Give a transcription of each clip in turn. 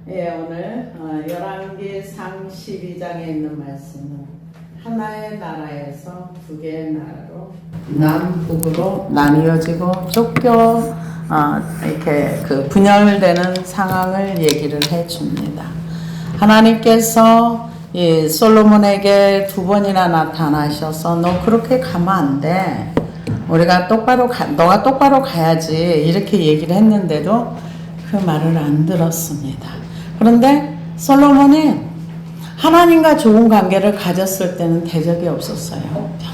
예, 오늘 열왕기상 12장에 있는 말씀은 하나의 나라에서 두 개의 나라로 남북으로 나뉘어지고 쫓겨 이렇게 그 분열되는 상황을 얘기를 해줍니다. 하나님께서 이 솔로몬에게 두 번이나 나타나셔서 너 그렇게 가면 안 돼. 우리가 너가 똑바로 가야지 이렇게 얘기를 했는데도 그 말을 안 들었습니다. 그런데 솔로몬이 하나님과 좋은 관계를 가졌을 때는 대적이 없었어요.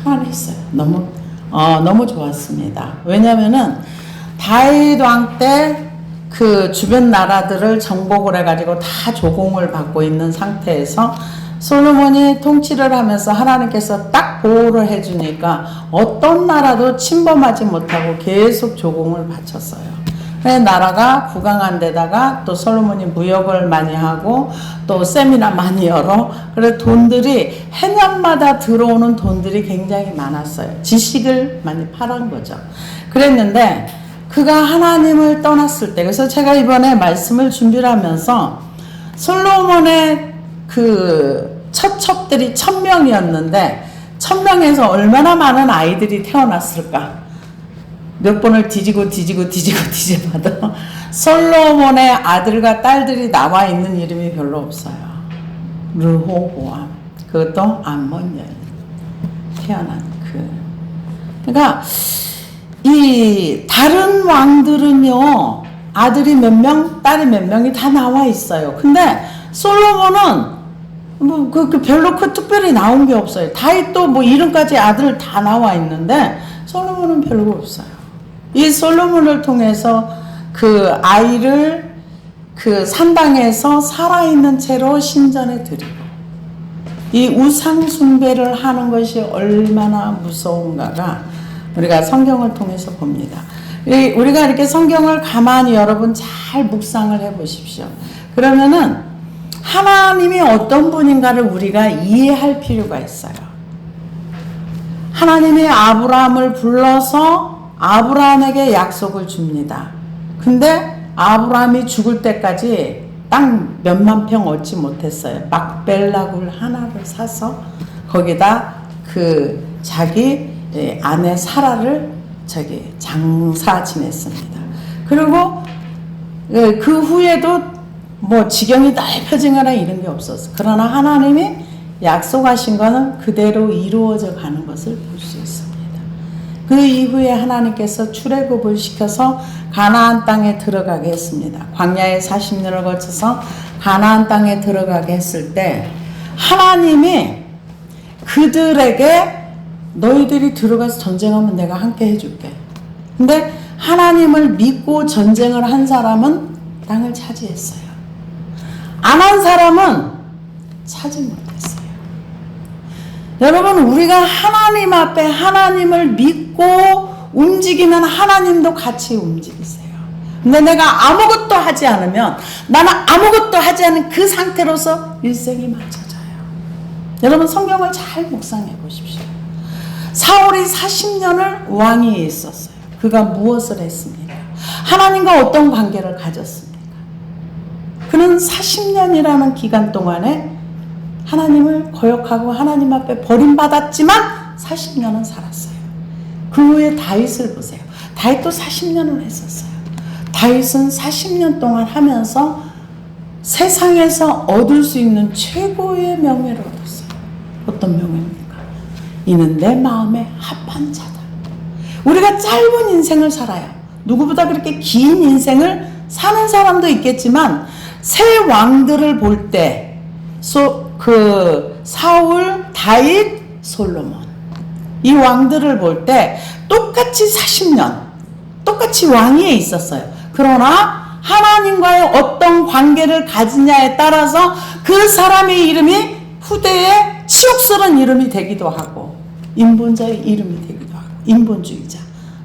편안했어요. 너무 좋았습니다. 왜냐면은 다윗 왕 때 그 주변 나라들을 정복을 해가지고 다 조공을 받고 있는 상태에서 솔로몬이 통치를 하면서 하나님께서 딱 보호를 해주니까 어떤 나라도 침범하지 못하고 계속 조공을 바쳤어요. 나라가 부강한 데다가 또 솔로몬이 무역을 많이 하고 또 세미나 많이 열어. 그래서 돈들이 해년마다 들어오는 돈들이 굉장히 많았어요. 지식을 많이 팔은 거죠. 그랬는데 그가 하나님을 떠났을 때, 그래서 제가 이번에 말씀을 준비를 하면서 솔로몬의 그 처첩들이 1000명이었는데 1000명에서 얼마나 많은 아이들이 태어났을까? 몇 번을 뒤집어봐도 솔로몬의 아들과 딸들이 나와 있는 이름이 별로 없어요. 르호보암, 그것도 암몬 여인 태어난 그러니까 이 다른 왕들은요 아들이 몇 명, 딸이 몇 명이 다 나와 있어요. 근데 솔로몬은 뭐 별로 특별히 나온 게 없어요. 다윗도 뭐 이름까지 아들 다 나와 있는데 솔로몬은 별로 없어요. 이 솔로몬을 통해서 그 아이를 그 산당에서 살아있는 채로 신전에 드리고 이 우상 숭배를 하는 것이 얼마나 무서운가가 우리가 성경을 통해서 봅니다. 우리가 이렇게 성경을 가만히 여러분 잘 묵상을 해 보십시오. 그러면은 하나님이 어떤 분인가를 우리가 이해할 필요가 있어요. 하나님이 아브라함을 불러서 아브라함에게 약속을 줍니다. 근데 아브라함이 죽을 때까지 땅 몇만 평 얻지 못했어요. 막벨라굴 하나를 사서 거기다 그 자기 아내 사라를 장사 지냈습니다. 그리고 그 후에도 뭐 지경이 넓혀지거나 이런 게 없었어. 그러나 하나님이 약속하신 거는 그대로 이루어져 가는 것을 볼 수 있습니다. 그 이후에 하나님께서 출애굽을 시켜서 가나안 땅에 들어가게 했습니다. 광야에 40년을 거쳐서 가나안 땅에 들어가게 했을 때 하나님이 그들에게 너희들이 들어가서 전쟁하면 내가 함께 해줄게. 근데 하나님을 믿고 전쟁을 한 사람은 땅을 차지했어요. 안 한 사람은 차지 못했어요. 여러분, 우리가 하나님 앞에 하나님을 믿고 움직이면 하나님도 같이 움직이세요. 근데 내가 아무것도 하지 않으면 나는 아무것도 하지 않은 그 상태로서 일생이 맞춰져요. 여러분, 성경을 잘 묵상해 보십시오. 사울이 40년을 왕위에 있었어요. 그가 무엇을 했습니까? 하나님과 어떤 관계를 가졌습니까? 그는 40년이라는 기간 동안에 하나님을 거역하고 하나님 앞에 버림받았지만 40년은 살았어요. 그 후에 다윗을 보세요. 다윗도 40년을 했었어요. 다윗은 40년 동안 하면서 세상에서 얻을 수 있는 최고의 명예를 얻었어요. 어떤 명예입니까? 이는 내 마음에 합한 자다. 우리가 짧은 인생을 살아요. 누구보다 그렇게 긴 인생을 사는 사람도 있겠지만 세 왕들을 볼 때 사울, 다윗, 솔로몬 이 왕들을 볼 때 똑같이 40년 똑같이 왕위에 있었어요. 그러나 하나님과의 어떤 관계를 가지냐에 따라서 그 사람의 이름이 후대에 치욕스러운 이름이 되기도 하고 인본자의 이름이 되기도 하고 인본주의자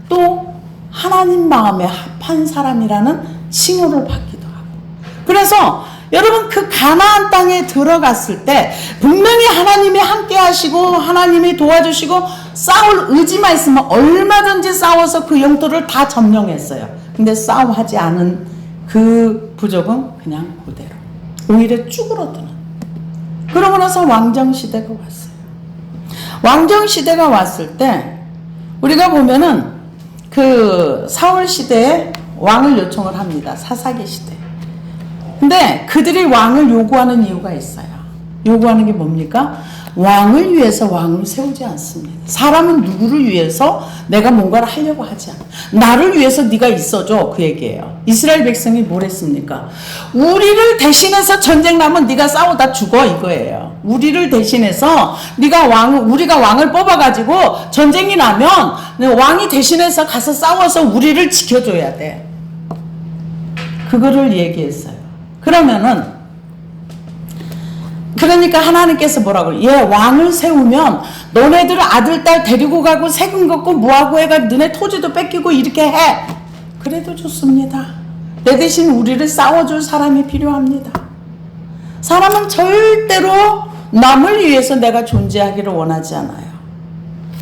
또 하나님 마음에 합한 사람이라는 칭호를 받기도 하고 그래서 여러분 그 가나안 땅에 들어갔을 때 분명히 하나님이 함께 하시고 하나님이 도와주시고 싸울 의지만 있으면 얼마든지 싸워서 그 영토를 다 점령했어요. 근데 싸움하지 않은 그 부족은 그냥 그대로 오히려 쭈그러드는. 그러고 나서 왕정시대가 왔어요. 왕정시대가 왔을 때 우리가 보면은 그 사울 시대에 왕을 요청을 합니다. 사사기 시대. 근데 그들이 왕을 요구하는 이유가 있어요. 요구하는 게 뭡니까? 왕을 위해서 왕을 세우지 않습니다. 사람은 누구를 위해서 내가 뭔가를 하려고 하지 않아. 나를 위해서 네가 있어줘, 그 얘기예요. 이스라엘 백성이 뭘 했습니까? 우리를 대신해서 전쟁 나면 네가 싸우다 죽어, 이거예요. 우리를 대신해서 우리가 왕을 뽑아가지고 전쟁이 나면 왕이 대신해서 가서 싸워서 우리를 지켜줘야 돼. 그거를 얘기했어요. 그러니까 하나님께서 뭐라고 그래요? 왕을 세우면 너네들 아들, 딸 데리고 가고 세금 걷고 뭐하고 해가지고 너네 토지도 뺏기고 이렇게 해. 그래도 좋습니다. 내 대신 우리를 싸워줄 사람이 필요합니다. 사람은 절대로 남을 위해서 내가 존재하기를 원하지 않아요.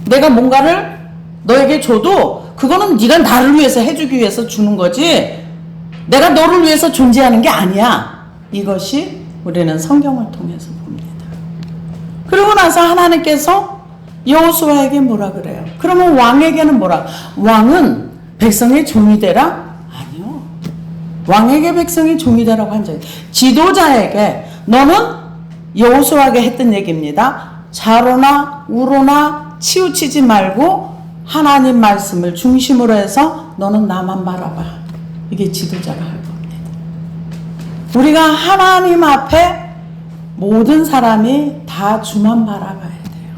내가 뭔가를 너에게 줘도 그거는 네가 나를 위해서 해주기 위해서 주는 거지 내가 너를 위해서 존재하는 게 아니야. 이것이 우리는 성경을 통해서 봅니다. 그러고 나서 하나님께서 여호수아에게 뭐라 그래요? 그러면 왕에게는 뭐라? 왕은 백성의 종이 되라? 아니요. 왕에게 백성의 종이 되라고 한 적이 지도자에게 너는 여호수아에게 했던 얘기입니다. 좌로나 우로나 치우치지 말고 하나님 말씀을 중심으로 해서 너는 나만 바라봐. 이게 지도자가 할 겁니다. 우리가 하나님 앞에 모든 사람이 다 주만 바라봐야 돼요.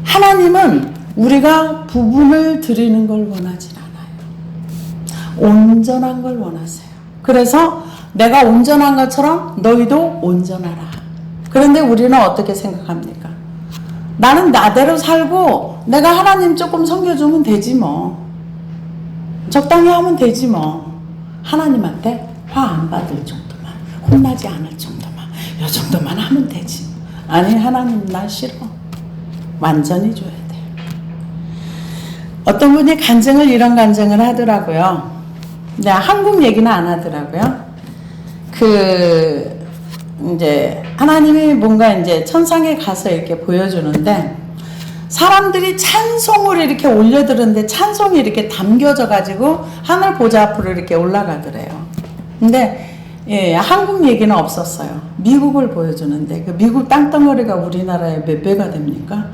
하나님은 우리가 부분을 드리는 걸 원하지 않아요. 온전한 걸 원하세요. 그래서 내가 온전한 것처럼 너희도 온전하라. 그런데 우리는 어떻게 생각합니까? 나는 나대로 살고 내가 하나님 조금 섬겨주면 되지 뭐. 적당히 하면 되지 뭐. 하나님한테 화 안 받을 정도만, 혼나지 않을 정도만, 요 정도만 하면 되지. 아니, 하나님 나 싫어. 완전히 줘야 돼. 어떤 분이 이런 간증을 하더라고요. 근데 한국 얘기는 안 하더라고요. 이제 하나님이 뭔가 이제 천상에 가서 이렇게 보여주는데 사람들이 찬송을 이렇게 올려드는데 찬송이 이렇게 담겨져 가지고 하늘 보좌 앞으로 이렇게 올라가더래요. 근데 한국 얘기는 없었어요. 미국을 보여주는데 그 미국 땅덩어리가 우리나라의 몇 배가 됩니까?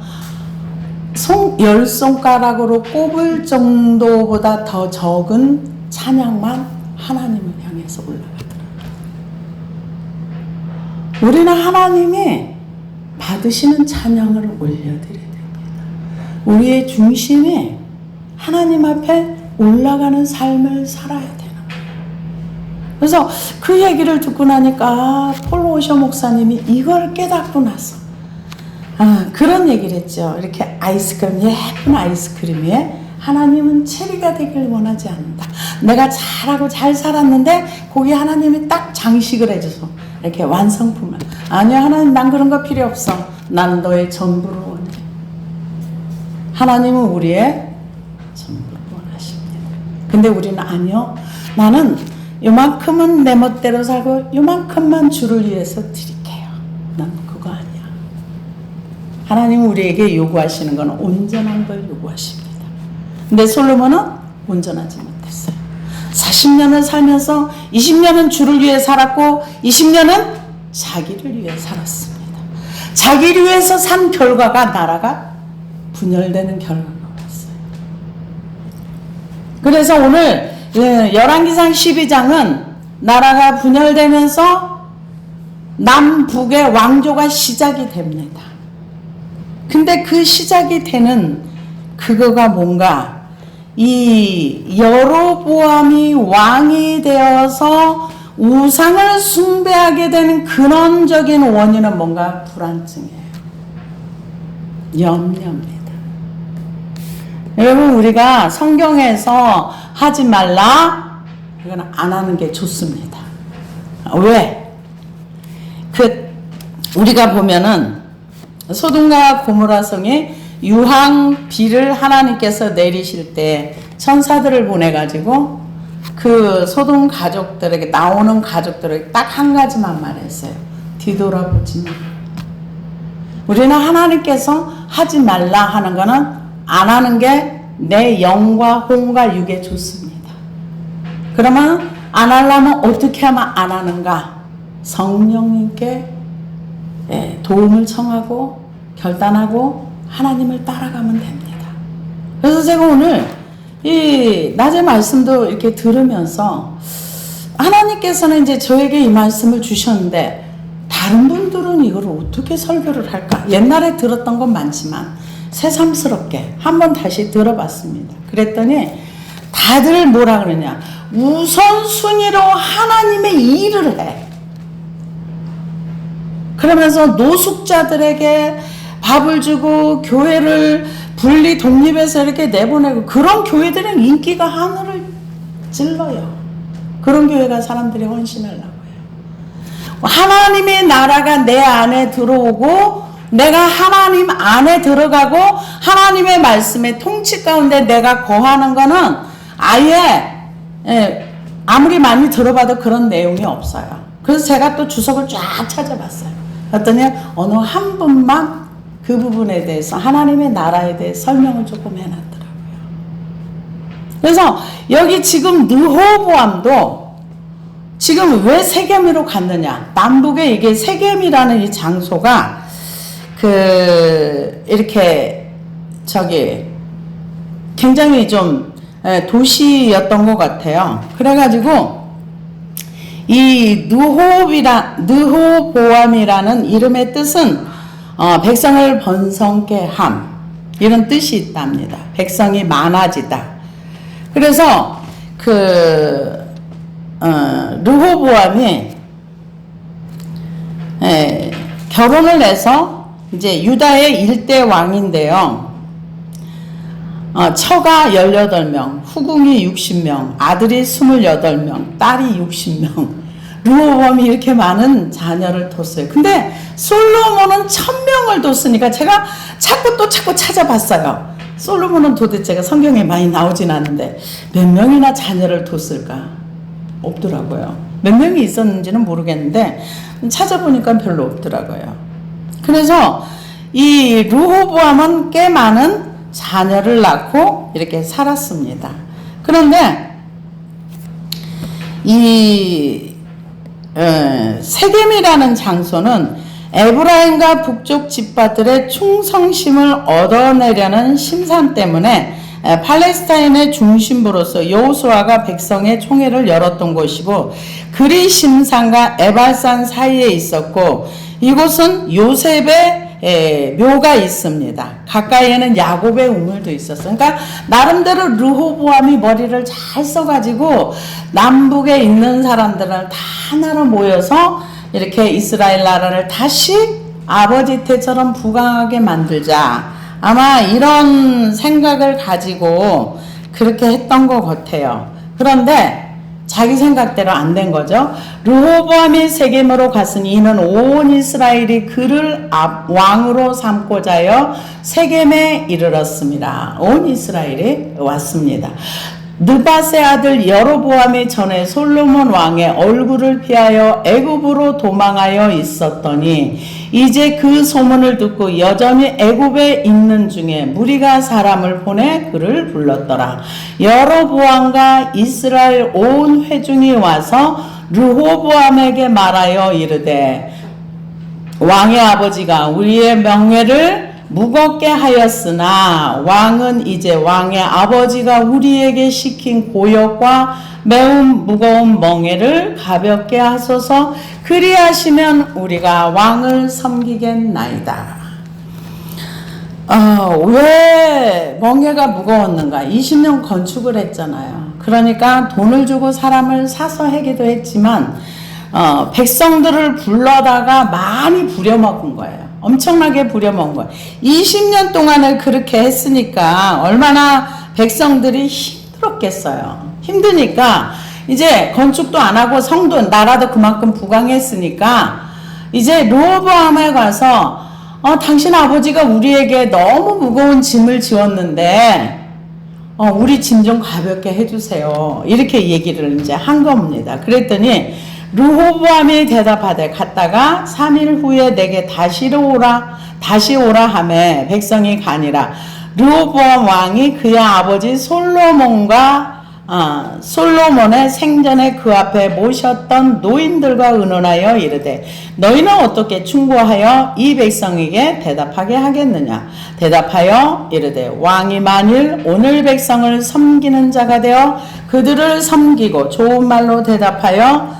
10손가락으로 꼽을 정도보다 더 적은 찬양만 하나님을 향해서 올라가더라고요. 우리는 하나님이 받으시는 찬양을 올려드려야 됩니다. 우리의 중심이 하나님 앞에 올라가는 삶을 살아야 되는 거예요. 그래서 그 얘기를 듣고 나니까 폴 오셔 목사님이 이걸 깨닫고 나서 그런 얘기를 했죠. 이렇게 예쁜 아이스크림 위에 하나님은 체리가 되길 원하지 않는다. 내가 잘하고 잘 살았는데 거기 하나님이 딱 장식을 해줘서 이렇게 완성품을. 아니요, 하나님 난 그런 거 필요 없어. 난 너의 전부를 원해. 하나님은 우리의 전부를 원하십니다. 근데 우리는 아니요, 나는 요만큼은 내 멋대로 살고 요만큼만 주를 위해서 드릴게요. 난 그거 아니야. 하나님은 우리에게 요구하시는 건 온전한 걸 요구하십니다. 근데 솔로몬은 온전하지 못했어요. 40년을 살면서 20년은 주를 위해 살았고 20년은 자기를 위해 살았습니다. 자기를 위해서 산 결과가 나라가 분열되는 결과가 왔어요. 그래서 오늘 열왕기상 12장은 나라가 분열되면서 남북의 왕조가 시작이 됩니다. 근데 그 시작이 되는 그거가 뭔가 이 여로보암이 왕이 되어서 우상을 숭배하게 되는 근원적인 원인은 뭔가 불안증이에요. 염려입니다. 여러분, 우리가 성경에서 하지 말라, 이건 안 하는 게 좋습니다. 왜? 우리가 보면은 소돔과 고모라 성에 유황 비를 하나님께서 내리실 때 천사들을 보내가지고 그 소돔 가족들에게, 나오는 가족들에게 딱 한 가지만 말했어요. 뒤돌아보지 마. 우리는 하나님께서 하지 말라 하는 거는 안 하는 게 내 영과 혼과 육에 좋습니다. 그러면 안 하려면 어떻게 하면 안 하는가? 성령님께 도움을 청하고 결단하고 하나님을 따라가면 됩니다. 그래서 제가 오늘 이 낮의 말씀도 이렇게 들으면서 하나님께서는 이제 저에게 이 말씀을 주셨는데 다른 분들은 이걸 어떻게 설교를 할까? 옛날에 들었던 건 많지만 새삼스럽게 한번 다시 들어봤습니다. 그랬더니 다들 뭐라 그러냐? 우선순위로 하나님의 일을 해. 그러면서 노숙자들에게 밥을 주고 교회를 분리 독립해서 이렇게 내보내고, 그런 교회들은 인기가 하늘을 찔러요. 그런 교회가 사람들이 헌신하려고 해요. 하나님의 나라가 내 안에 들어오고 내가 하나님 안에 들어가고 하나님의 말씀의 통치 가운데 내가 거하는 거는 아예 아무리 많이 들어봐도 그런 내용이 없어요. 그래서 제가 또 주석을 쫙 찾아봤어요. 그랬더니 어느 한 분만 그 부분에 대해서, 하나님의 나라에 대해 설명을 조금 해놨더라고요. 그래서 여기 지금 르호보암도 지금 왜 세겜으로 갔느냐? 남북에 이게 세겜이라는 이 장소가 이렇게 굉장히 좀 도시였던 것 같아요. 그래가지고 이 르호보암이라는 이름의 뜻은 백성을 번성케 함, 이런 뜻이 있답니다. 백성이 많아지다. 그래서 르호보암이 결혼을 해서 이제 유다의 일대 왕인데요. 처가 18명, 후궁이 60명, 아들이 28명, 딸이 60명. 르호보암이 이렇게 많은 자녀를 뒀어요. 근데 솔로몬은 1000명을 뒀으니까 제가 자꾸 찾아봤어요. 솔로몬은 도대체가 성경에 많이 나오진 않는데 몇 명이나 자녀를 뒀을까? 없더라고요. 몇 명이 있었는지는 모르겠는데 찾아보니까 별로 없더라고요. 그래서 이 르호보암은 꽤 많은 자녀를 낳고 이렇게 살았습니다. 그런데 이 세겜이라는 장소는 에브라임과 북쪽 지파들의 충성심을 얻어내려는 심산 때문에 팔레스타인의 중심부로서 여호수아가 백성의 총회를 열었던 곳이고, 그리 심산과 에발산 사이에 있었고, 이곳은 요셉의 묘가 있습니다. 가까이에는 야곱의 우물도 있었어요. 그러니까 나름대로 르호보암이 머리를 잘 써가지고 남북에 있는 사람들을 다 하나로 모여서 이렇게 이스라엘 나라를 다시 아버지 때처럼 부강하게 만들자, 아마 이런 생각을 가지고 그렇게 했던 것 같아요. 그런데 자기 생각대로 안 된 거죠. 르호보암이 세겜으로 갔으니 이는 온 이스라엘이 그를 왕으로 삼고자 하여 세겜에 이르렀습니다. 온 이스라엘이 왔습니다. 느밧의 아들 여로보암이 전에 솔로몬 왕의 얼굴을 피하여 애굽으로 도망하여 있었더니 이제 그 소문을 듣고 여전히 애굽에 있는 중에 무리가 사람을 보내 그를 불렀더라. 여로보암과 이스라엘 온 회중이 와서 르호보암에게 말하여 이르되 왕의 아버지가 우리의 명예를 무겁게 하였으나 왕은 이제 왕의 아버지가 우리에게 시킨 고역과 매우 무거운 멍에를 가볍게 하소서. 그리하시면 우리가 왕을 섬기겠나이다. 왜 멍에가 무거웠는가? 20년 건축을 했잖아요. 그러니까 돈을 주고 사람을 사서 하기도 했지만 백성들을 불러다가 많이 부려먹은 거예요. 엄청나게 부려먹은 거예요. 20년 동안을 그렇게 했으니까 얼마나 백성들이 힘들었겠어요. 힘드니까 이제 건축도 안 하고 성도, 나라도 그만큼 부강했으니까 이제 르호보암에 가서 당신 아버지가 우리에게 너무 무거운 짐을 지었는데 우리 짐 좀 가볍게 해주세요. 이렇게 얘기를 이제 한 겁니다. 그랬더니 르호보암이 대답하되 갔다가 3일 후에 내게 다시 오라 하매 백성이 가니라. 르호보암 왕이 그의 아버지 솔로몬의 생전에 그 앞에 모셨던 노인들과 의논하여 이르되 너희는 어떻게 충고하여 이 백성에게 대답하게 하겠느냐. 대답하여 이르되 왕이 만일 오늘 백성을 섬기는 자가 되어 그들을 섬기고 좋은 말로 대답하여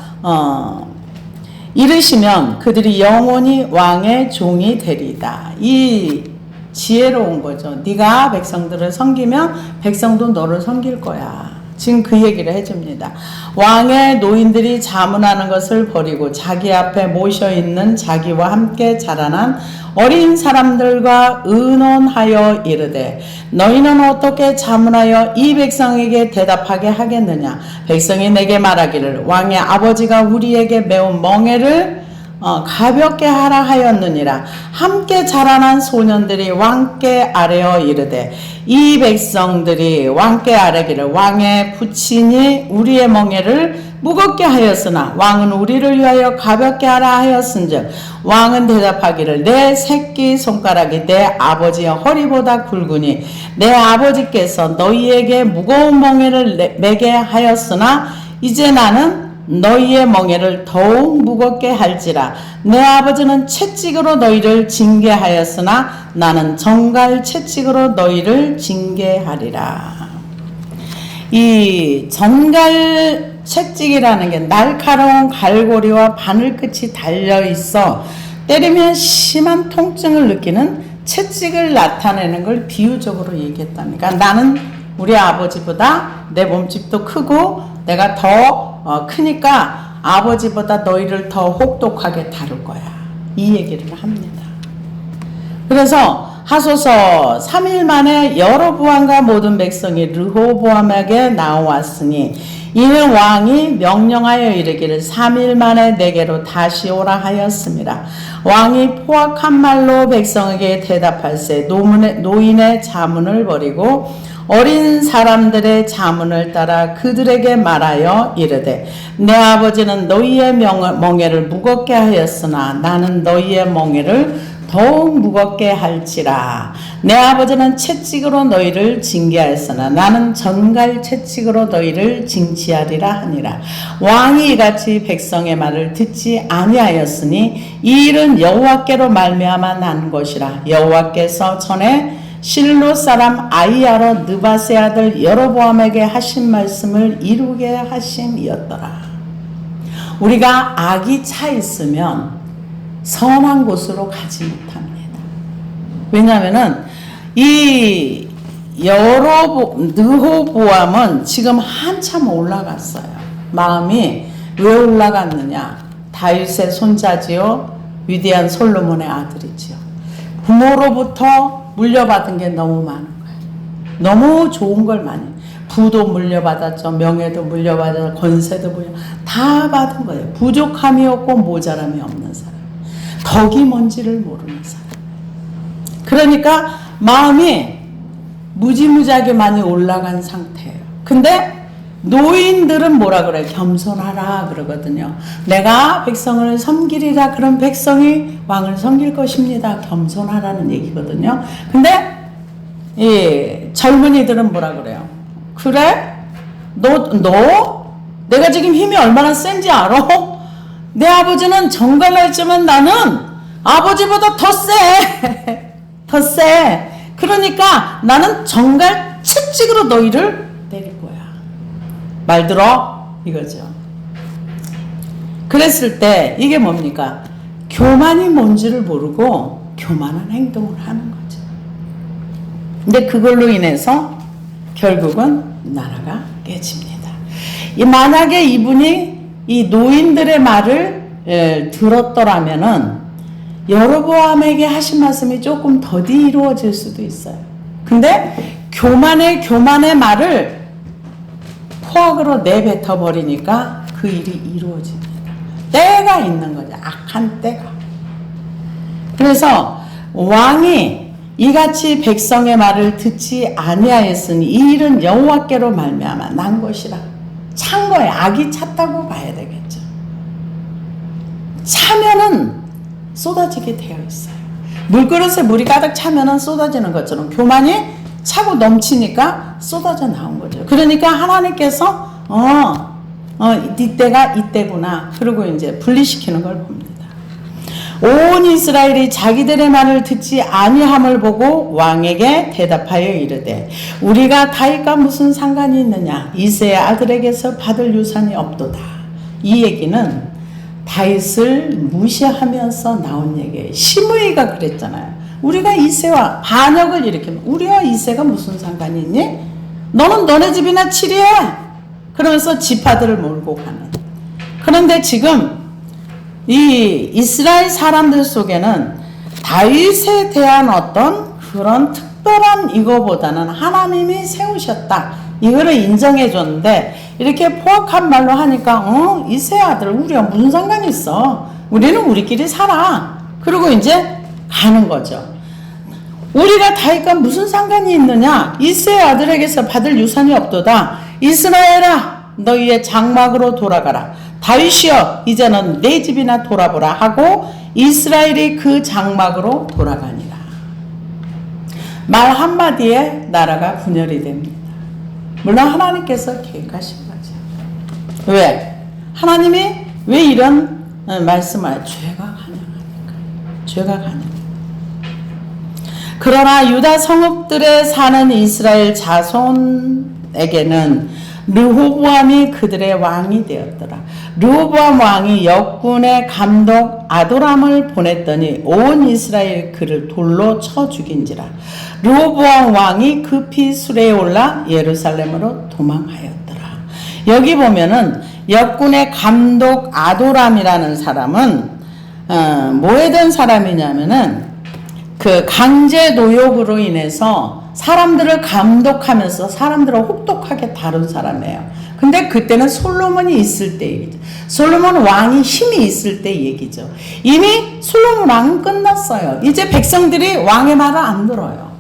이르시면 그들이 영원히 왕의 종이 되리다. 이 지혜로운 거죠. 네가 백성들을 섬기면 백성도 너를 섬길 거야. 지금 그 얘기를 해줍니다. 왕의 노인들이 자문하는 것을 버리고 자기 앞에 모셔있는 자기와 함께 자라난 어린 사람들과 의논하여 이르되 너희는 어떻게 자문하여 이 백성에게 대답하게 하겠느냐. 백성이 내게 말하기를 왕의 아버지가 우리에게 매운 멍에를 가볍게 하라 하였느니라. 함께 자라난 소년들이 왕께 아뢰어 이르되 이 백성들이 왕께 아뢰기를 왕의 부친이 우리의 멍에를 무겁게 하였으나 왕은 우리를 위하여 가볍게 하라 하였은즉 왕은 대답하기를 내 새끼 손가락이 내 아버지의 허리보다 굵으니 내 아버지께서 너희에게 무거운 멍에를 매게 하였으나 이제 나는 너희의 멍에를 더욱 무겁게 할지라. 내 아버지는 채찍으로 너희를 징계하였으나 나는 정갈 채찍으로 너희를 징계하리라. 이 정갈 채찍이라는 게 날카로운 갈고리와 바늘끝이 달려있어 때리면 심한 통증을 느끼는 채찍을 나타내는 걸 비유적으로 얘기했답니다. 그러니까 나는 우리 아버지보다 내 몸집도 크고 내가 더 크니까 아버지보다 너희를 더 혹독하게 다룰 거야. 이 얘기를 합니다. 그래서 하소서 3일 만에 여로보암과 모든 백성이 르호보암에게 나왔으니 이는 왕이 명령하여 이르기를 3일 만에 내게로 다시 오라 하였습니다. 왕이 포악한 말로 백성에게 대답할세 노인의 자문을 버리고 어린 사람들의 자문을 따라 그들에게 말하여 이르되 내 아버지는 너희의 멍에를 무겁게 하였으나 나는 너희의 멍에를 더욱 무겁게 할지라. 내 아버지는 채찍으로 너희를 징계하였으나 나는 전갈 채찍으로 너희를 징치하리라 하니라. 왕이 이같이 백성의 말을 듣지 아니하였으니 이 일은 여호와께로 말미암아 난 것이라. 여호와께서 전에 실로 사람 아이야로 느밧의 아들 여로보암에게 하신 말씀을 이루게 하심이었더라. 우리가 악이 차 있으면 선한 곳으로 가지 못합니다. 왜냐하면은 이 르호보암은 지금 한참 올라갔어요. 마음이 왜 올라갔느냐? 다윗의 손자지요, 위대한 솔로몬의 아들이지요. 부모로부터 물려받은 게 너무 많은 거예요. 너무 좋은 걸 많이. 부도 물려받았죠. 명예도 물려받았죠. 권세도 다 받은 거예요. 부족함이 없고 모자람이 없는 사람. 덕이 뭔지를 모르는 사람. 그러니까 마음이 무지무지하게 많이 올라간 상태예요. 근데 노인들은 뭐라 그래? 겸손하라 그러거든요. 내가 백성을 섬기리라. 그럼 백성이 왕을 섬길 것입니다. 겸손하라는 얘기거든요. 근데 이 젊은이들은 뭐라 그래요? 그래? 너 내가 지금 힘이 얼마나 센지 알아? 내 아버지는 정갈라 했지만 나는 아버지보다 더 세. 더 세. 그러니까 나는 정갈 채찍으로 너희를 때릴 거야. 말 들어? 이거죠. 그랬을 때 이게 뭡니까? 교만이 뭔지를 모르고 교만한 행동을 하는 거죠. 근데 그걸로 인해서 결국은 나라가 깨집니다. 만약에 이분이 이 노인들의 말을 들었더라면은 여로보암에게 하신 말씀이 조금 더디 이루어질 수도 있어요. 근데 교만의 말을 포악으로 내뱉어 버리니까 그 일이 이루어집니다. 때가 있는 거죠. 악한 때가. 그래서 왕이 이같이 백성의 말을 듣지 아니하였으니 이 일은 여호와께로 말미암아 난 것이라. 찬 거예요. 악이 찼다고 봐야 되겠죠. 차면은 쏟아지게 되어 있어요. 물그릇에 물이 가득 차면은 쏟아지는 것처럼 교만이 차고 넘치니까 쏟아져 나온 거죠. 그러니까 하나님께서 이때가 이때구나. 그리고 이제 분리시키는 걸 봅니다. 온 이스라엘이 자기들의 말을 듣지 아니함을 보고 왕에게 대답하여 이르되 우리가 다윗과 무슨 상관이 있느냐? 이새의 아들에게서 받을 유산이 없도다. 이 얘기는 다윗을 무시하면서 나온 얘기예요. 시므이가 그랬잖아요. 우리가 이새와 반역을 일으키면 우리와 이새가 무슨 상관이 있니? 너는 너네 집이나 치리해. 그러면서 지파들을 몰고 가는. 그런데 지금 이 이스라엘 사람들 속에는 다윗에 대한 어떤 그런 특별한 이거보다는 하나님이 세우셨다. 이거를 인정해 줬는데 이렇게 포악한 말로 하니까 이새 아들 우리가 무슨 상관이 있어. 우리는 우리끼리 살아. 그리고 이제 가는 거죠. 우리가 다윗과 무슨 상관이 있느냐. 이새 아들에게서 받을 유산이 없도다. 이스라엘아 너희의 장막으로 돌아가라. 다윗이여 이제는 내 집이나 돌아보라 하고 이스라엘이 그 장막으로 돌아가니라. 말 한마디에 나라가 분열이 됩니다. 물론 하나님께서 계획하신 거죠. 왜? 하나님이 왜 이런 말씀을 죄가 가능하니까. 죄가 가능하니까. 그러나 유다 성읍들에 사는 이스라엘 자손에게는 르호보암이 그들의 왕이 되었더라. 르호보암 왕이 역군의 감독 아도람을 보냈더니 온 이스라엘 그를 돌로 쳐 죽인지라. 르호보암 왕이 급히 수레에 올라 예루살렘으로 도망하였더라. 여기 보면은 역군의 감독 아도람이라는 사람은 뭐에 든 사람이냐면은 그 강제 노역으로 인해서 사람들을 감독하면서 사람들을 혹독하게 다룬 사람이에요. 근데 그때는 솔로몬이 있을 때 얘기죠. 솔로몬 왕이 힘이 있을 때 얘기죠. 이미 솔로몬 왕은 끝났어요. 이제 백성들이 왕의 말을 안 들어요.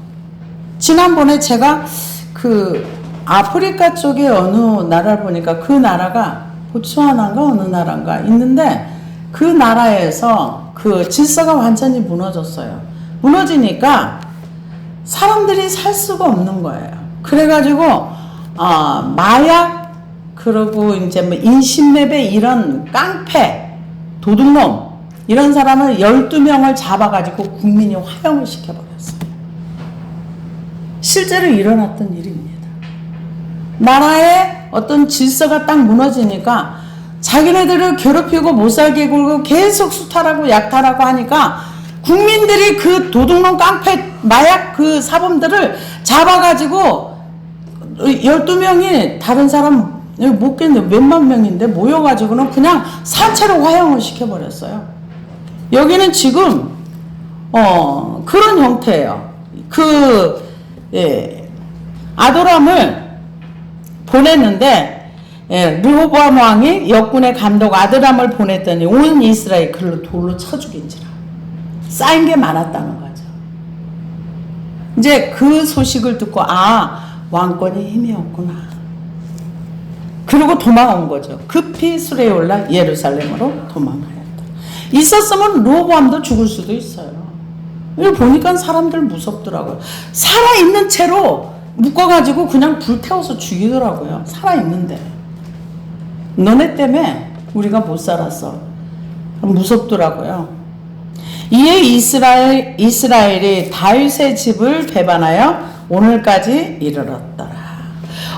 지난번에 제가 그 아프리카 쪽에 어느 나라를 보니까 그 나라가 보츠와나인가 어느 나라인가 있는데 그 나라에서 그 질서가 완전히 무너졌어요. 무너지니까 사람들이 살 수가 없는 거예요. 그래가지고 마약 그리고 이제 뭐 인신매매 이런 깡패 도둑놈 이런 사람을 12명을 잡아가지고 국민이 화형을 시켜버렸어요. 실제로 일어났던 일입니다. 나라의 어떤 질서가 딱 무너지니까 자기네들을 괴롭히고 못살게 굴고 계속 수탈하고 약탈하고 하니까 국민들이 그 도둑놈 깡패 마약 그 사범들을 잡아가지고 12명이 다른 사람 못 깼는데 몇만 명인데 모여가지고는 그냥 산채로 화형을 시켜버렸어요. 여기는 지금 그런 형태예요. 아도람을 보냈는데 르호보암 왕이 역군의 감독 아도람을 보냈더니 온 이스라엘 그를 돌로 쳐 죽인지라. 쌓인 게 많았다는 거죠. 이제 그 소식을 듣고 왕권이 힘이 없구나. 그리고 도망온 거죠. 급히 수레에 올라 예루살렘으로 도망하였다. 있었으면 르호보암도 죽을 수도 있어요. 이걸 보니까 사람들 무섭더라고요. 살아있는 채로 묶어가지고 그냥 불태워서 죽이더라고요. 살아있는데. 너네 때문에 우리가 못 살았어. 무섭더라고요. 이에 이스라엘이 다윗의 집을 배반하여 오늘까지 이르렀더라.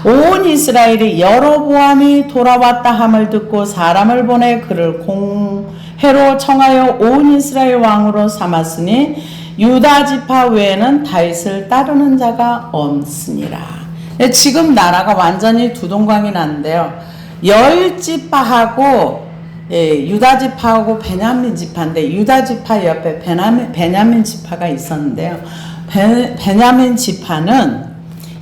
온 이스라엘이 여로보암이 돌아왔다 함을 듣고 사람을 보내 그를 공회로 청하여 온 이스라엘 왕으로 삼았으니 유다 지파 외에는 다윗을 따르는 자가 없으니라. 지금 나라가 완전히 두동강이 났는데요. 10지파하고 유다 지파하고 베냐민 지파인데 유다 지파 옆에 베냐민 지파가 있었는데요. 베냐민 지파는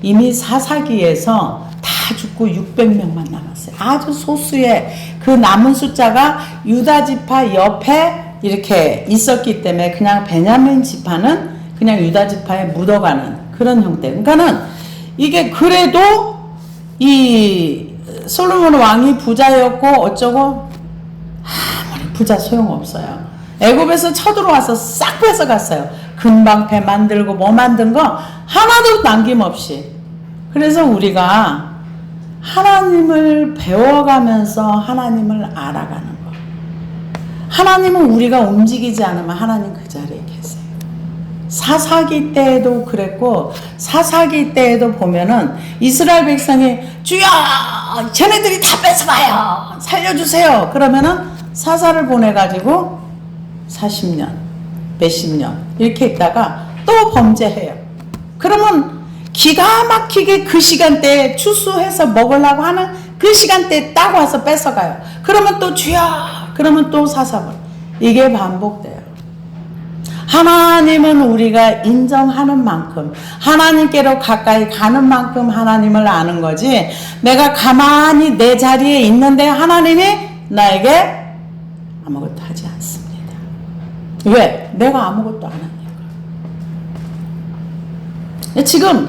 이미 사사기에서 다 죽고 600명만 남았어요. 아주 소수의 그 남은 숫자가 유다 지파 옆에 이렇게 있었기 때문에 그냥 베냐민 지파는 그냥 유다 지파에 묻어가는 그런 형태. 그러니까는 이게 그래도 이 솔로몬 왕이 부자였고 어쩌고 아무리 부자 소용없어요. 애굽에서 쳐들어와서 싹 뺏어갔어요. 금방패 만들고 뭐 만든 거 하나도 남김없이. 그래서 우리가 하나님을 배워가면서 하나님을 알아가는 거. 하나님은 우리가 움직이지 않으면 하나님 그 자리에 계세요. 사사기 때에도 그랬고, 사사기 때에도 보면은 이스라엘 백성이 주여 쟤네들이 다 뺏어가요 살려주세요 그러면은 사사를 보내가지고 40년 몇십 년 이렇게 있다가 또 범죄해요. 그러면 기가 막히게 그 시간대에 추수해서 먹으려고 하는 그 시간대에 딱 와서 뺏어가요. 그러면 또 주여 그러면 또 사사번. 이게 반복돼요. 하나님은 우리가 인정하는 만큼 하나님께로 가까이 가는 만큼 하나님을 아는 거지, 내가 가만히 내 자리에 있는데 하나님이 나에게 아무것도 하지 않습니다. 왜? 내가 아무것도 안 하니까. 지금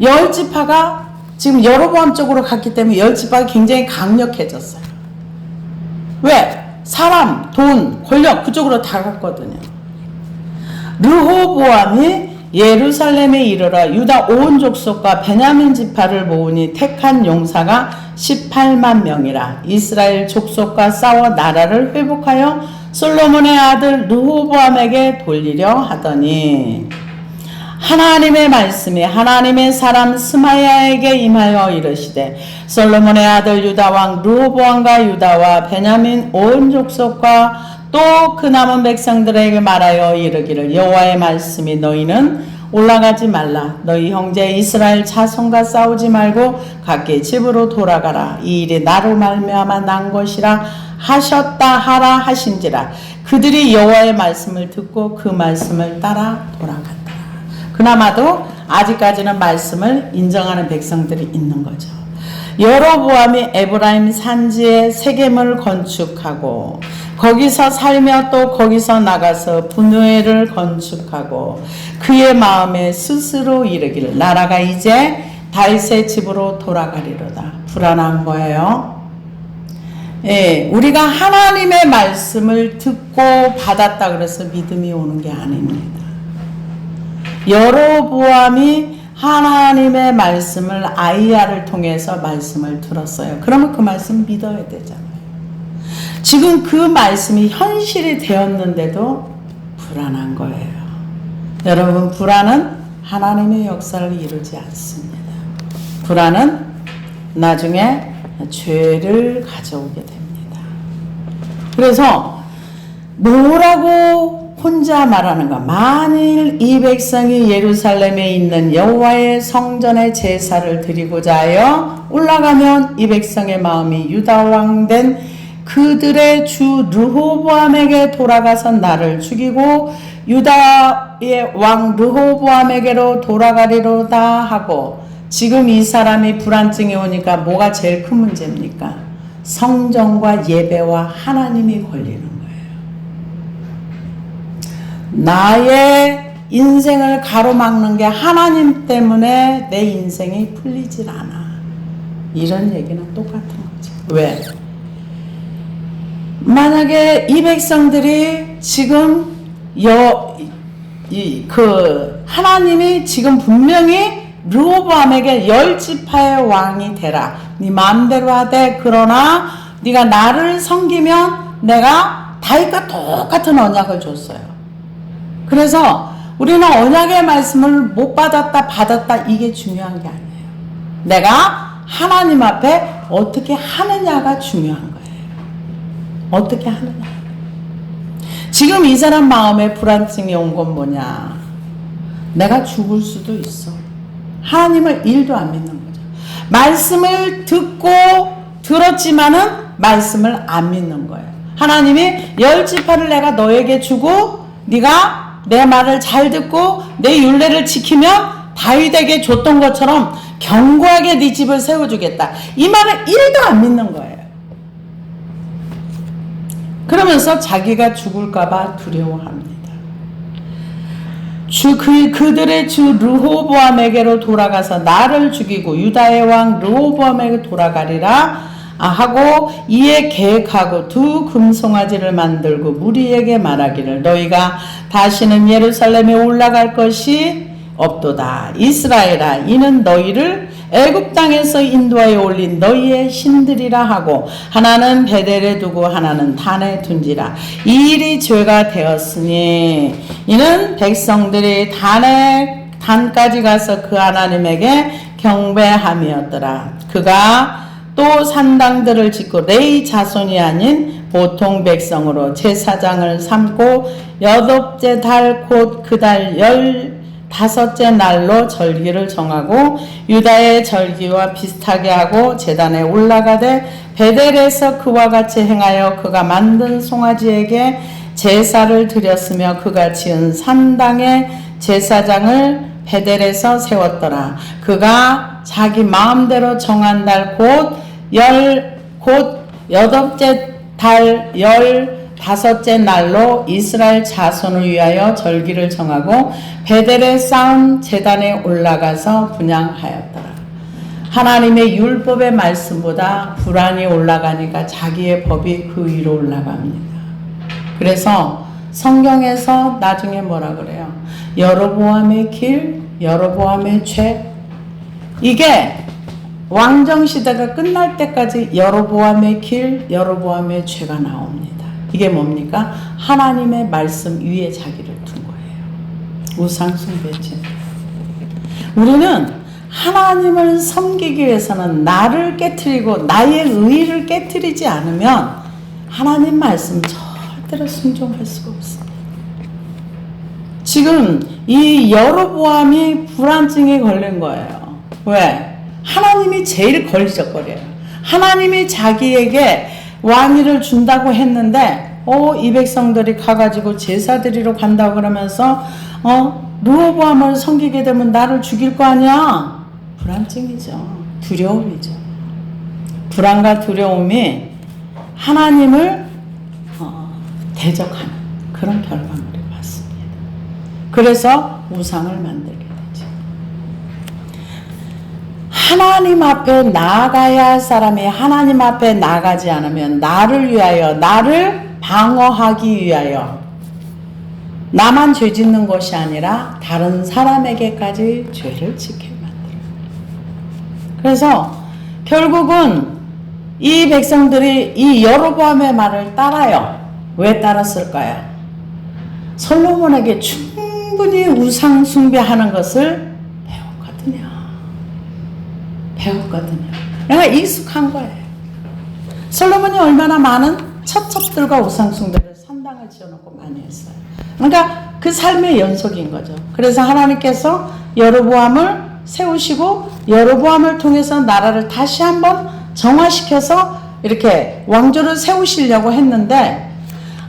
열 지파가 지금 여로보암 쪽으로 갔기 때문에 열 지파가 굉장히 강력해졌어요. 왜? 사람, 돈, 권력 그쪽으로 다 갔거든요. 르호보암이 예루살렘에 이르러 유다 온 족속과 베냐민 지파를 모으니 택한 용사가 18만 명이라. 이스라엘 족속과 싸워 나라를 회복하여 솔로몬의 아들 르호보암에게 돌리려 하더니 하나님의 말씀이 하나님의 사람 스마야에게 임하여 이르시되 솔로몬의 아들 유다왕 르호보암과 유다와 베냐민 온 족속과 또 그 남은 백성들에게 말하여 이르기를 여호와의 말씀이 너희는 올라가지 말라. 너희 형제 이스라엘 자손과 싸우지 말고 각기 집으로 돌아가라. 이 일이 나로 말미암아 난 것이라 하셨다 하라 하신지라. 그들이 여호와의 말씀을 듣고 그 말씀을 따라 돌아갔다. 그나마도 아직까지는 말씀을 인정하는 백성들이 있는 거죠. 여로보암이 에브라임 산지에 세겜을 건축하고 거기서 살며 또 거기서 나가서 분회를 건축하고 그의 마음에 스스로 이르기를 나라가 이제 다윗의 집으로 돌아가리로다. 불안한 거예요. 예, 우리가 하나님의 말씀을 듣고 받았다 그래서 믿음이 오는 게 아닙니다. 여로보암이 하나님의 말씀을 아이야를 통해서 말씀을 들었어요. 그러면 그 말씀 믿어야 되잖아요. 지금 그 말씀이 현실이 되었는데도 불안한 거예요. 여러분, 불안은 하나님의 역사를 이루지 않습니다. 불안은 나중에 죄를 가져오게 됩니다. 그래서 뭐라고 혼자 말하는가? 만일 이 백성이 예루살렘에 있는 여호와의 성전에 제사를 드리고자 하여 올라가면 이 백성의 마음이 유다 왕 된 그들의 주 르호보암에게 돌아가서 나를 죽이고 유다의 왕 르호보암에게로 돌아가리로다 하고, 지금 이 사람이 불안증이 오니까 뭐가 제일 큰 문제입니까? 성전과 예배와 하나님이 걸리는 거예요. 나의 인생을 가로막는 게 하나님 때문에 내 인생이 풀리질 않아. 이런 얘기는 똑같은 거죠. 왜? 만약에 이 백성들이 지금 하나님이 지금 분명히 르호보암에게 열 지파의 왕이 되라. 네 마음대로 하되 그러나 네가 나를 섬기면 내가 다윗과 똑같은 언약을 줬어요. 그래서 우리는 언약의 말씀을 못 받았다 이게 중요한 게 아니에요. 내가 하나님 앞에 어떻게 하느냐가 중요한 거예요. 어떻게 하느냐. 지금 이 사람 마음에 불안증이 온 건 뭐냐? 내가 죽을 수도 있어. 하나님을 1도 안 믿는 거죠. 말씀을 듣고 들었지만은 말씀을 안 믿는 거예요. 하나님이 열 지파를 내가 너에게 주고 네가 내 말을 잘 듣고 내 율례를 지키면 다윗에게 줬던 것처럼 견고하게 네 집을 세워주겠다. 이 말을 1도 안 믿는 거예요. 그러면서 자기가 죽을까봐 두려워합니다. 그들의 주 르호보암에게로 돌아가서 나를 죽이고 유다의 왕 르호보암에게 돌아가리라 하고 이에 계획하고 두 금송아지를 만들고 무리에게 말하기를 너희가 다시는 예루살렘에 올라갈 것이 없도다. 이스라엘아, 이는 너희를 애굽 땅에서 인도하여 올린 너희의 신들이라 하고 하나는 베델에 두고 하나는 단에 둔지라. 이 일이 죄가 되었으니 이는 백성들이 단까지 가서 그 하나님에게 경배함이었더라. 그가 또 산당들을 짓고 레위 자손이 아닌 보통 백성으로 제사장을 삼고 여덟째 달 곧 그 달 15째 날로 절기를 정하고 유다의 절기와 비슷하게 하고 제단에 올라가되 베델에서 그와 같이 행하여 그가 만든 송아지에게 제사를 드렸으며 그가 지은 산당의 제사장을 베델에서 세웠더라. 그가 자기 마음대로 정한 달 곧 여덟째 달 15째 날로 이스라엘 자손을 위하여 절기를 정하고 베델에 쌓은 제단에 올라가서 분향하였더라. 하나님의 율법의 말씀보다 불안이 올라가니까 자기의 법이 그 위로 올라갑니다. 그래서 성경에서 나중에 뭐라 그래요? 여로보암의 길, 여로보암의 죄. 이게 왕정시대가 끝날 때까지 여로보암의 길, 여로보암의 죄가 나옵니다. 이게 뭡니까? 하나님의 말씀 위에 자기를 둔 거예요. 우상숭배죄. 우리는 하나님을 섬기기 위해서는 나를 깨트리고 나의 의의를 깨트리지 않으면 하나님 말씀 절대로 순종할 수가 없습니다. 지금 이 여로보암이 불안증에 걸린 거예요. 왜? 하나님이 제일 걸리적거려요. 하나님이 자기에게 왕위를 준다고 했는데 이 백성들이 가가지고 제사 드리러 간다고 그러면서 르호보암을 섬기게 되면 나를 죽일 거 아니야? 불안증이죠. 두려움이죠. 불안과 두려움이 하나님을 대적하는 그런 결과물을 받습니다. 그래서 우상을 만들게 되죠. 하나님 앞에 나아가야 할 사람이 하나님 앞에 나가지 않으면 나를 위하여, 나를 방어하기 위하여 나만 죄 짓는 것이 아니라 다른 사람에게까지 죄를 짓게 만들어요. 그래서 결국은 이 백성들이 이 여로보암의 말을 따라요. 왜 따랐을까요? 솔로몬에게 충분히 우상 숭배하는 것을 배웠거든요. 내가 익숙한 거예요. 솔로몬이 얼마나 많은 첩첩들과 우상 숭배를 산당을 지어놓고 많이 했어요. 그러니까 그 삶의 연속인 거죠. 그래서 하나님께서 여로보암을 세우시고 여로보암을 통해서 나라를 다시 한번 정화시켜서 이렇게 왕조를 세우시려고 했는데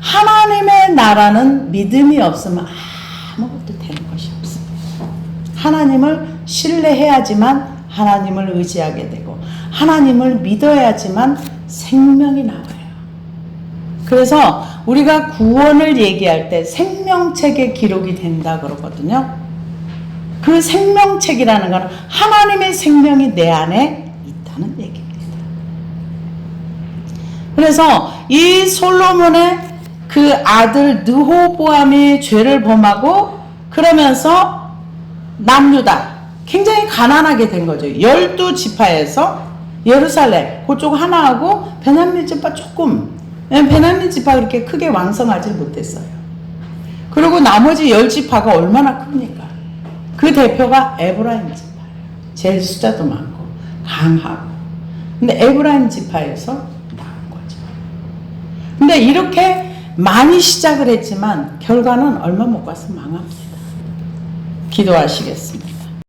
하나님의 나라는 믿음이 없으면 아무것도 되는 것이 없습니다. 하나님을 신뢰해야지만 하나님을 의지하게 되고 하나님을 믿어야지만 생명이 나와요. 그래서 우리가 구원을 얘기할 때 생명책에 기록이 된다 그러거든요. 그 생명책이라는 건 하나님의 생명이 내 안에 있다는 얘기입니다. 그래서 이 솔로몬의 그 아들 르호보암이 죄를 범하고 그러면서 남유다 굉장히 가난하게 된 거죠. 12지파에서 예루살렘 그쪽 하나하고 베냐민 지파 조금, 베냐민 지파 그렇게 크게 왕성하지 못했어요. 그리고 나머지 10지파가 얼마나 큽니까? 그 대표가 에브라임 지파예요. 제일 숫자도 많고 강하고. 근데 에브라임 지파에서 나온 거죠. 근데 이렇게 많이 시작을 했지만 결과는 얼마 못 가서 망합니다. 기도하시겠습니다.